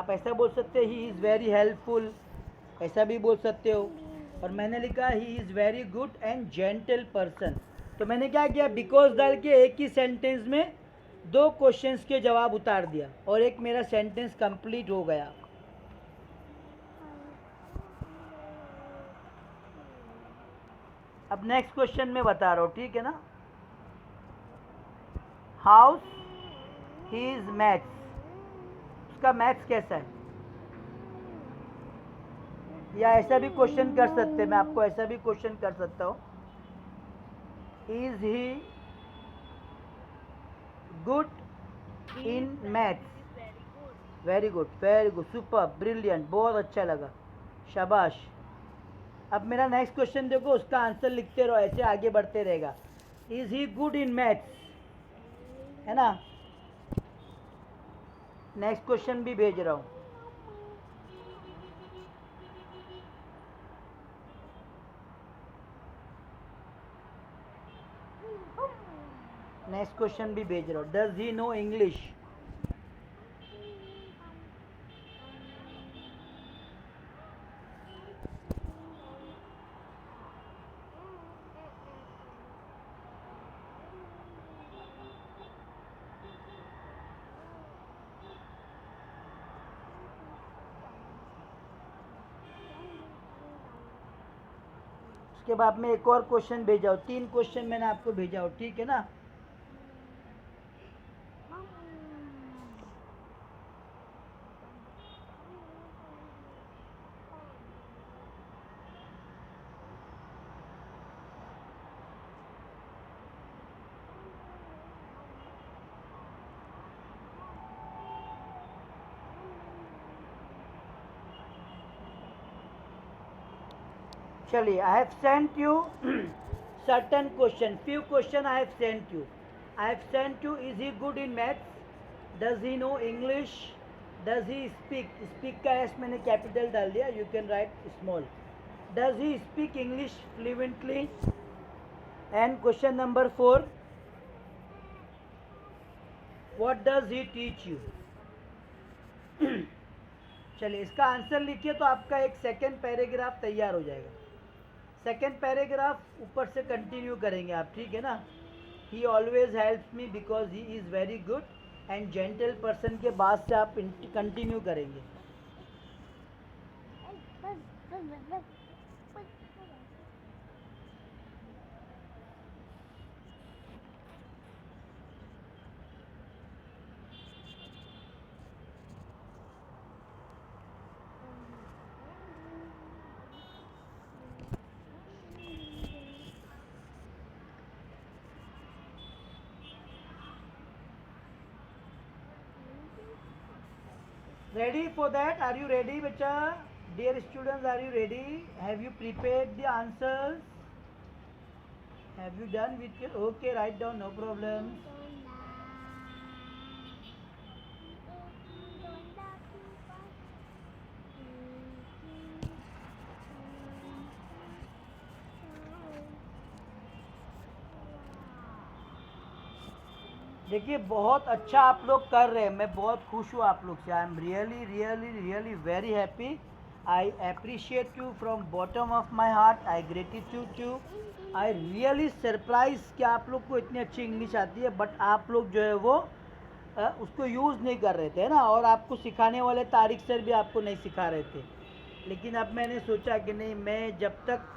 आप ऐसा बोल सकते हो ही इज़ वेरी हेल्पफुल, ऐसा भी बोल सकते हो। और मैंने लिखा he is very good and gentle person. तो मैंने क्या किया, बिकॉज डाल के एक ही सेंटेंस में 2 क्वेश्चंस के जवाब उतार दिया और एक मेरा सेंटेंस कंप्लीट हो गया। अब नेक्स्ट क्वेश्चन में बता रहा हूँ, ठीक है ना। हाउस ही इज मैथ्स, उसका मैथ्स कैसा है, या ऐसा भी क्वेश्चन कर सकते हैं, मैं आपको ऐसा भी क्वेश्चन कर सकता हूँ, is he good in maths. Very good, very good, super, brilliant, बहुत अच्छा लगा, शाबाश। अब मेरा नेक्स्ट क्वेश्चन देखो, उसका आंसर लिखते रहो, ऐसे आगे बढ़ते रहेगा। Is he good in maths, है ना। नेक्स्ट क्वेश्चन भी भेज रहा हूँ। नेक्स्ट क्वेश्चन भी भेज रहा हूँ। Does he know English. उसके बाद में एक और क्वेश्चन भेजा हूँ, 3 क्वेश्चन मैंने आपको भेजा हूँ, ठीक है ना। चलिए, I have sent you certain question, few question I have sent you. I have sent you, is he good in maths, does he know English, does he speak, speak का एस मैंने कैपिटल डाल दिया, you can write small, does he speak English fluently, and question number 4, what does he teach you. चलिए, इसका answer लिखिए तो आपका एक सेकेंड पैराग्राफ तैयार हो जाएगा। सेकेंड पैराग्राफ ऊपर से कंटिन्यू करेंगे आप, ठीक है ना। ही always helps me because he is very good and gentle person के बाद से आप कंटिन्यू करेंगे। Ready for that? Are you ready, beta? Dear students, are you ready? Have you prepared the answers? Have you done with your... Okay, write down, no problem. देखिए, बहुत अच्छा आप लोग कर रहे हैं, मैं बहुत खुश हूँ आप लोग से। I am really really really very happy. I appreciate you from bottom of my heart. I gratitude you. I really surprise कि आप लोग को इतनी अच्छी इंग्लिश आती है, बट आप लोग जो है वो उसको यूज़ नहीं कर रहे थे ना, और आपको सिखाने वाले तारिक सर भी आपको नहीं सिखा रहे थे। लेकिन अब मैंने सोचा कि नहीं, मैं जब तक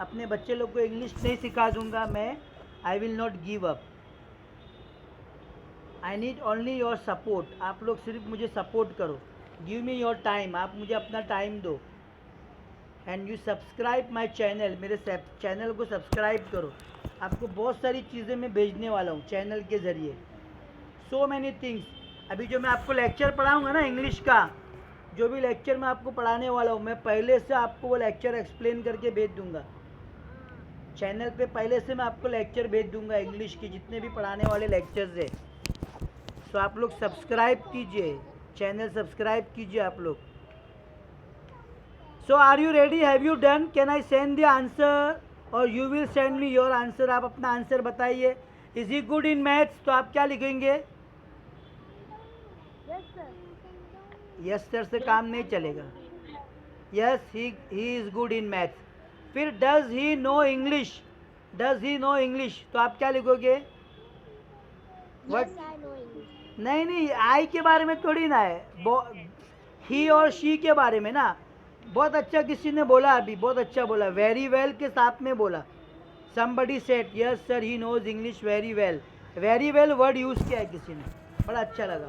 अपने बच्चे लोग को इंग्लिश नहीं सिखा दूंगा, मैं I will not give up. I need only your support. आप लोग सिर्फ मुझे सपोर्ट करो, गिव मी योर टाइम, आप मुझे अपना टाइम दो। And you subscribe my channel, मेरे चैनल को सब्सक्राइब करो। आपको बहुत सारी चीज़ें मैं भेजने वाला हूँ चैनल के ज़रिए, सो मैनी थिंग्स। अभी जो मैं आपको लेक्चर पढ़ाऊँगा ना इंग्लिश का, जो भी लेक्चर मैं आपको पढ़ाने वाला हूँ, मैं पहले से आपको वो लेक्चर एक्सप्लेन करके भेज दूँगा चैनल पे। पहले से मैं आपको लेक्चर भेज दूँगा इंग्लिश के, जितने भी पढ़ाने वाले लेक्चर्स है। तो आप लोग सब्सक्राइब कीजिए, चैनल सब्सक्राइब कीजिए आप लोग। So are you ready? Have you done? Can I send the answer और you will send me your answer? आप अपना आंसर बताइए। Is he good in maths? तो आप क्या लिखेंगे? यस सर से काम नहीं चलेगा. Yes he is good in maths. फिर does he know English. Does he know English तो आप क्या लिखोगे? वट? नहीं नहीं, आई के बारे में थोड़ी ना है, ही और शी के बारे में ना. बहुत अच्छा किसी ने बोला अभी, बहुत अच्छा बोला, वेरी वेल के साथ में बोला. somebody said yes sir he knows english very well. very well word use किया है किसी ने, बड़ा अच्छा लगा.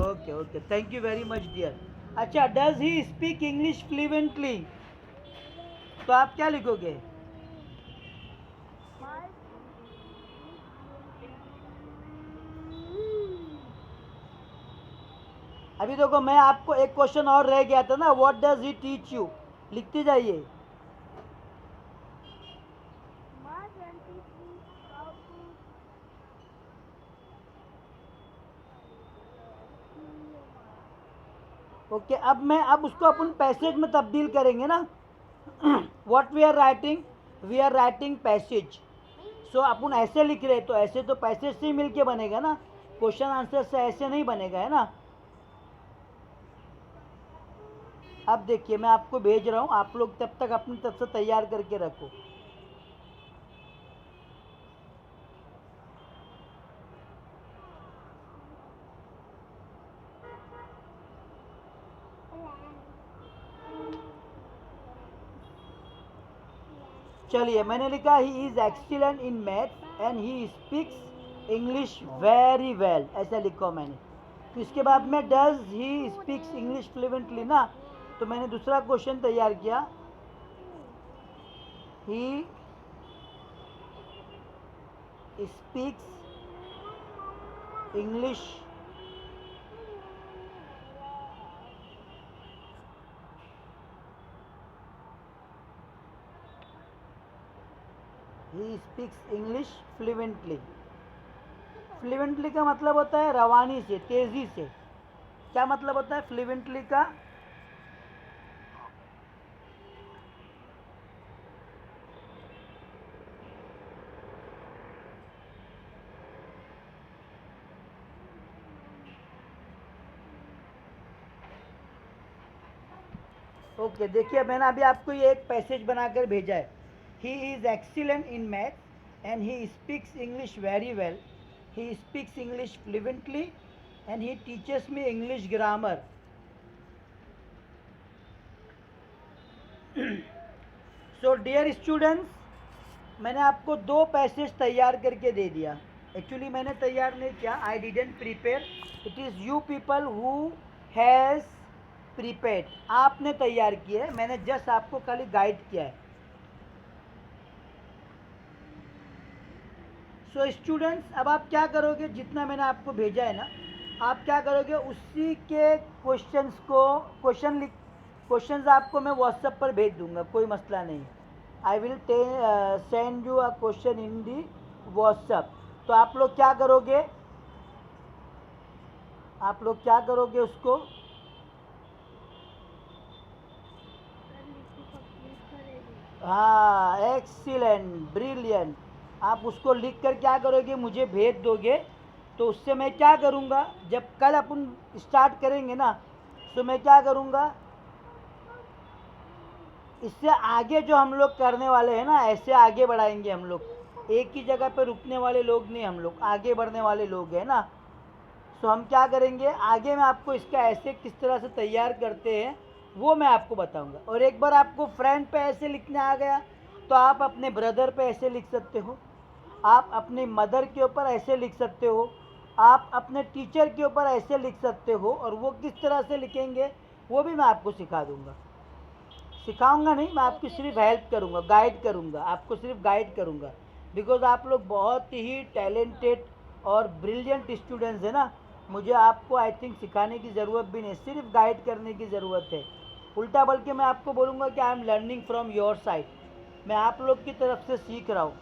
Okay okay, thank you very much dear. अच्छा, does he speak English fluently तो आप क्या लिखोगे? अभी देखो, मैं आपको एक क्वेश्चन और रह गया था ना, what does he teach you. लिखते जाइए. ओके, अब उसको अपन पैसेज में तब्दील करेंगे ना. What we are writing passage. So अपन ऐसे लिख रहे, तो ऐसे तो पैसेज से ही मिलके बनेगा ना, क्वेश्चन आंसर से ऐसे नहीं बनेगा, है ना. अब देखिए, मैं आपको भेज रहा हूँ, आप लोग तब तक अपनी तरफ से तैयार करके रखो. चलिए, मैंने लिखा he is excellent in math and he speaks English very well, ऐसा लिखा मैंने. तो इसके बाद में does he speaks English fluently ना, तो मैंने दूसरा क्वेश्चन तैयार किया. ही स्पीक्स इंग्लिश फ्लुएंटली. फ्लुएंटली का मतलब होता है रवानी से, तेज़ी से. क्या मतलब होता है फ्लुएंटली का? ओके, देखिए, मैंने अभी आपको ये एक पैसेज बनाकर भेजा है. He is excellent in math and he speaks English very well. He speaks English fluently and he teaches me English grammar. So dear students, मैंने आपको 2 पैसेज तैयार करके दे दिया. एक्चुअली मैंने तैयार नहीं किया, I didn't prepare, it is you people who has prepaid. आपने तैयार किया है, मैंने जस्ट आपको खाली गाइड किया है. सो स्टूडेंट्स, अब आप क्या करोगे, जितना मैंने आपको भेजा है ना, आप क्या करोगे, उसी के क्वेश्चंस आपको मैं व्हाट्सएप पर भेज दूंगा, कोई मसला नहीं. I will send you a question in the WhatsApp. तो आप लोग क्या करोगे उसको. हाँ, एक्सीलेंट, ब्रिलियंट. आप उसको लिख कर क्या करोगे, मुझे भेज दोगे. तो उससे मैं क्या करूँगा, जब कल अपन स्टार्ट करेंगे ना, तो मैं क्या करूँगा, इससे आगे जो हम लोग करने वाले हैं ना, ऐसे आगे बढ़ाएंगे हम लोग. एक ही जगह पे रुकने वाले लोग नहीं, हम लोग आगे बढ़ने वाले लोग हैं ना. सो हम क्या करेंगे, आगे मैं आपको इसका ऐसे किस तरह से तैयार करते हैं वो मैं आपको बताऊंगा. और एक बार आपको फ्रेंड पे ऐसे लिखने आ गया, तो आप अपने ब्रदर पे ऐसे लिख सकते हो, आप अपने मदर के ऊपर ऐसे लिख सकते हो, आप अपने टीचर के ऊपर ऐसे लिख सकते हो. और वो किस तरह से लिखेंगे वो भी मैं आपको सिखाऊंगा नहीं, मैं आपकी सिर्फ हेल्प करूंगा, गाइड करूंगा, आपको सिर्फ गाइड करूंगा. बिकॉज आप लोग बहुत ही टैलेंटेड और ब्रिलियंट स्टूडेंट्स हैं ना, मुझे आपको आई थिंक सिखाने की ज़रूरत भी नहीं, सिर्फ गाइड करने की ज़रूरत है. उल्टा बल्कि मैं आपको बोलूँगा कि I am learning from your side. मैं आप लोग की तरफ से सीख रहा हूँ,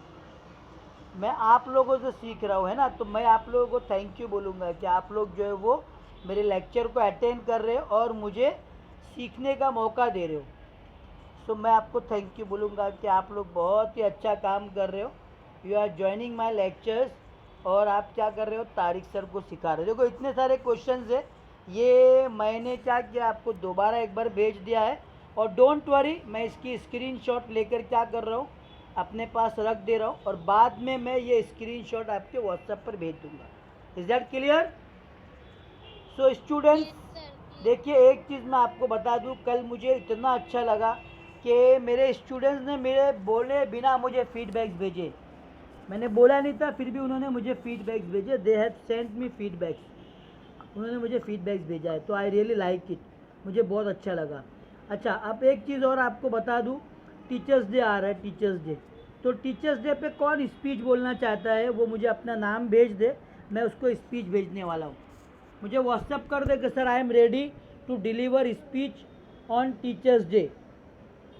मैं आप लोगों से सीख रहा हूँ, है ना. तो मैं आप लोगों को थैंक यू बोलूँगा कि आप लोग जो है वो मेरे लेक्चर को अटेंड कर रहे हो और मुझे सीखने का मौका दे रहे हो. सो मैं आपको थैंक यू बोलूँगा कि आप लोग बहुत ही अच्छा काम कर रहे हो. You are joining my lectures और आप क्या कर रहे हो, तारिक सर को सिखा रहे हो। देखो इतने सारे क्वेश्चंस है, ये मैंने क्या किया, आपको दोबारा एक बार भेज दिया है। और डोंट वरी, मैं इसकी स्क्रीनशॉट लेकर क्या कर रहा हूँ, अपने पास रख दे रहा हूँ, और बाद में मैं ये स्क्रीनशॉट आपके व्हाट्सएप पर भेज दूँगा। Is that clear? So students, देखिए एक चीज़ मैं आपको बता दूँ, कल मुझे इतना अच्छा लगा कि मेरे स्टूडेंट्स ने मेरे बोले बिना मुझे फीडबैक्स भेजे। मैंने बोला नहीं था, फिर भी उन्होंने मुझे फीडबैक्स भेजे। They have sent me feedbacks, उन्होंने मुझे फीडबैक्स भेजा है। तो आई रियली लाइक इट, मुझे बहुत अच्छा लगा। अच्छा, अब एक चीज़ और आपको बता दूँ, टीचर्स डे आ रहा है, टीचर्स डे। तो टीचर्स डे पे कौन स्पीच बोलना चाहता है, वो मुझे अपना नाम भेज दे, मैं उसको स्पीच भेजने वाला हूँ। मुझे व्हाट्सअप कर दे कि sir I am ready to deliver speech on teachers day,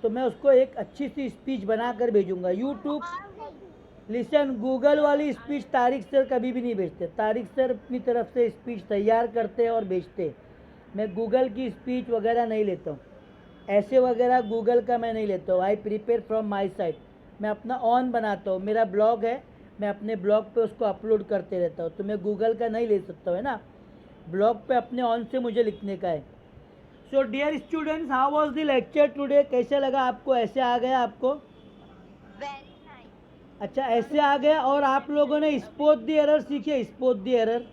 तो मैं उसको एक अच्छी सी स्पीच बना कर भेजूँगा। यूट्यूब, लिसन, गूगल वाली स्पीच तारिक सर कभी भी नहीं भेजते। तारिक सर अपनी तरफ से स्पीच तैयार करते हैं और भेजते। मैं गूगल की स्पीच वगैरह नहीं लेता हूँ, ऐसे वगैरह गूगल का मैं नहीं लेता हूँ। I prepare from my side, मैं अपना ऑन बनाता हूँ। मेरा ब्लॉग है, मैं अपने ब्लॉग पे उसको अपलोड करते रहता हूँ, तो मैं गूगल का नहीं ले सकता हूँ, है ना। ब्लॉग पे अपने ऑन से मुझे लिखने का है। So dear students, how was the lecture today? कैसे लगा आपको? ऐसे आ गया आपको? Very nice. अच्छा, ऐसे आ गया। और आप लोगों ने स्पोर्ट द एरर सीखे? Spot the error,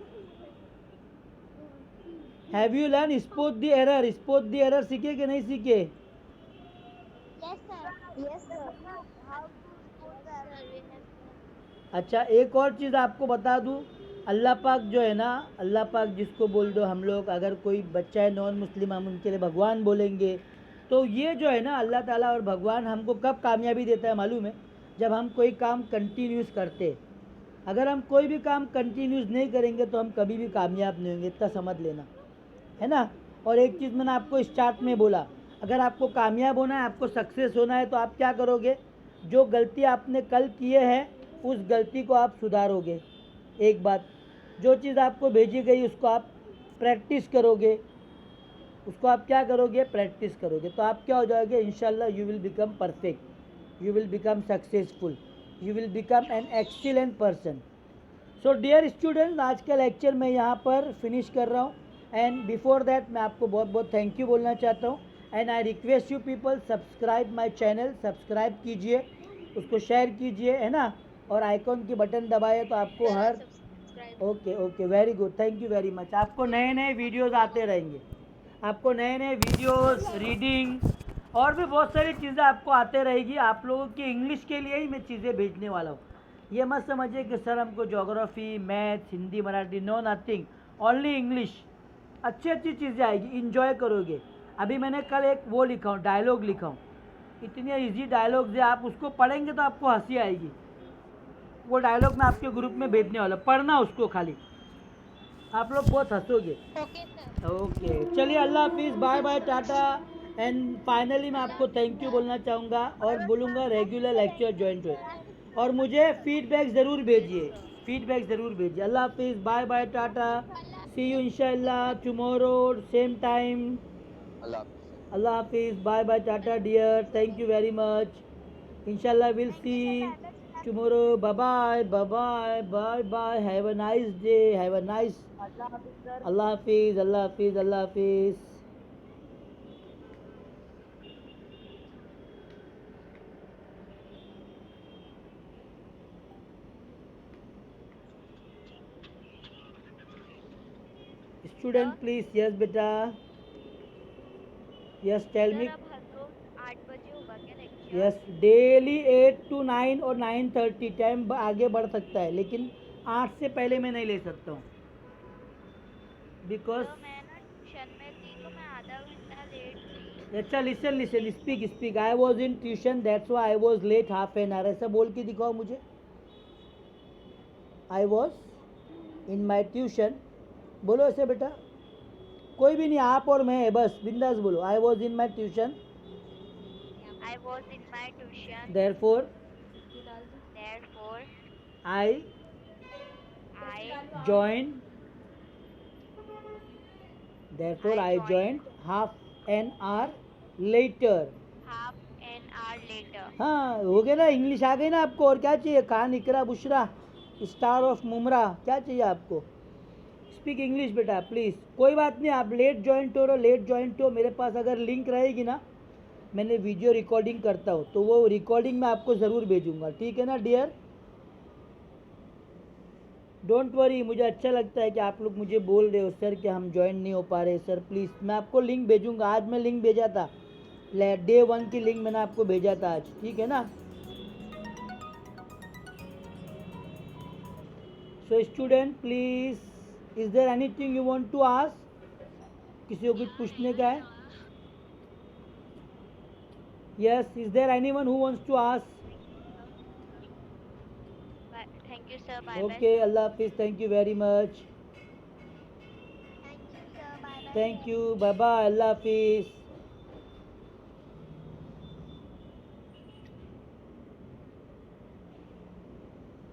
have you learn spot the error? Spot the error सीखे कि नहीं सीखे? Yes sir. Yes sir. How to spot the error? अच्छा, एक और चीज़ आपको बता दूँ, अल्लाह पाक जो है ना, अल्लाह पाक जिसको बोल दो हम लोग, अगर कोई बच्चा है नॉन मुस्लिम, हम उनके लिए भगवान बोलेंगे। तो ये जो है ना, अल्लाह ताला और भगवान हमको कब कामयाबी देता है मालूम है? जब हम कोई काम कंटिन्यूस करते। अगर हम कोई भी काम कंटिन्यूस नहीं करेंगे तो हम कभी भी कामयाब नहीं होंगे, इतना समझ लेना, है ना। और एक चीज़ मैंने आपको स्टार्ट में बोला, अगर आपको कामयाब होना है, आपको सक्सेस होना है, तो आप क्या करोगे, जो गलती आपने कल किए हैं उस गलती को आप सुधारोगे। एक बात, जो चीज़ आपको भेजी गई उसको आप प्रैक्टिस करोगे, उसको आप क्या करोगे, प्रैक्टिस करोगे, तो आप क्या हो जाओगे, इंशाल्लाह you will become perfect, you will become successful, you will become an excellent person. So dear students, आज का लेक्चर मैं यहाँ पर फिनिश कर रहा हूँ। एंड बिफोर दैट मैं आपको बहुत बहुत थैंक यू बोलना चाहता हूँ। And I request you people, subscribe my channel, subscribe कीजिए, उसको शेयर कीजिए, है ना। और आइकॉन की बटन दबाए तो आपको हर, okay okay, very good, thank you very much. आपको नए नए वीडियोज़ आते रहेंगे, आपको नए नए वीडियोज़, रीडिंग और भी बहुत सारी चीज़ें आपको आते रहेगी। आप लोगों की इंग्लिश के लिए ही मैं चीज़ें भेजने वाला हूँ। ये मत समझिए कि सर हमको geography, maths, Hindi, Marathi, no nothing, only English. अच्छी अच्छी चीज़ें आएगी, इंजॉय करोगे। अभी मैंने कल एक वो लिखा हूँ, डायलॉग लिखा हूँ, इतने इजी डायलॉग्स है, आप उसको पढ़ेंगे तो आपको हंसी आएगी। वो डायलॉग मैं आपके ग्रुप में भेजने वाला, पढ़ना उसको खाली, आप लोग बहुत हंसोगे। Okay sir. ओके, चलिए, अल्लाह हाफिज़, bye bye, tata. And finally मैं आपको थैंक यू बोलना चाहूँगा और बोलूँगा रेगुलर लेक्चर ज्वाइन करें, और मुझे फीडबैक ज़रूर भेजिए, फीडबैक ज़रूर भेजिए। अल्लाह हाफिज़, bye bye, tata, see you इंशाल्लाह टुमारो सेम टाइम। अल्लाह अल्लाह हाफिज़, bye bye, tata dear, thank you very much. इंशाल्लाह will see tomorrow. Bye bye, bye bye, bye bye. Have a nice day, have a nice, Allah Hafiz, Allah Hafiz, Allah Hafiz. Student please, yes beta, yes tell me. Sir अब हर रोज 8 बजे होगा क्या lecture? Yes, daily 8 to 9 और 9:30 time आगे बढ़ सकता है, लेकिन 8 से पहले मैं नहीं ले सकता हूँ, बिकॉज। सर मैं ना ट्यूशन में थी तो मैं आधा घंटा लेट थी। अच्छा, listen listen, speak speak, I was in tuition, that's why I was late half an hour, ऐसा बोल के दिखाओ मुझे। आई वॉज इन माई ट्यूशन, बोलो ऐसे बेटा, कोई भी नहीं, आप और मैं है बस, बिंदास बोलो, आई was in my tuition, I was in my tuition, therefore therefore I I joined, therefore I joined joined half an hour later. half an hour later. हाँ, हो गया ना, इंग्लिश आ गई ना आपको, और क्या चाहिए, खान इकरा बुशरा। स्टार ऑफ मुमरा, क्या चाहिए आपको? स्पीक इंग्लिश बेटा प्लीज़। कोई बात नहीं, आप लेट ज्वाइंट हो, लेट ज्वाइंट हो, मेरे पास अगर लिंक रहेगी ना, मैंने वीडियो रिकॉर्डिंग करता हूँ तो वो रिकॉर्डिंग मैं आपको ज़रूर भेजूँगा, ठीक है ना डियर? डोंट वरी, मुझे अच्छा लगता है कि आप लोग मुझे बोल रहे हो सर कि हम ज्वाइन नहीं हो पा रहे सर, प्लीज़ मैं आपको लिंक भेजूँगा। आज मैं लिंक भेजा था, डे 1 की लिंक मैंने आपको भेजा था आज, ठीक है ना? So student please, is there anything you want to ask? किसी को कुछ पूछने का है? Yes, is there anyone who wants to ask? Thank you, sir. Bye bye, okay, sir. अल्लाह हाफिज़, thank you very much, Thank you, sir. Bye bye, thank sir. You, bye bye, अल्लाह हाफिज़।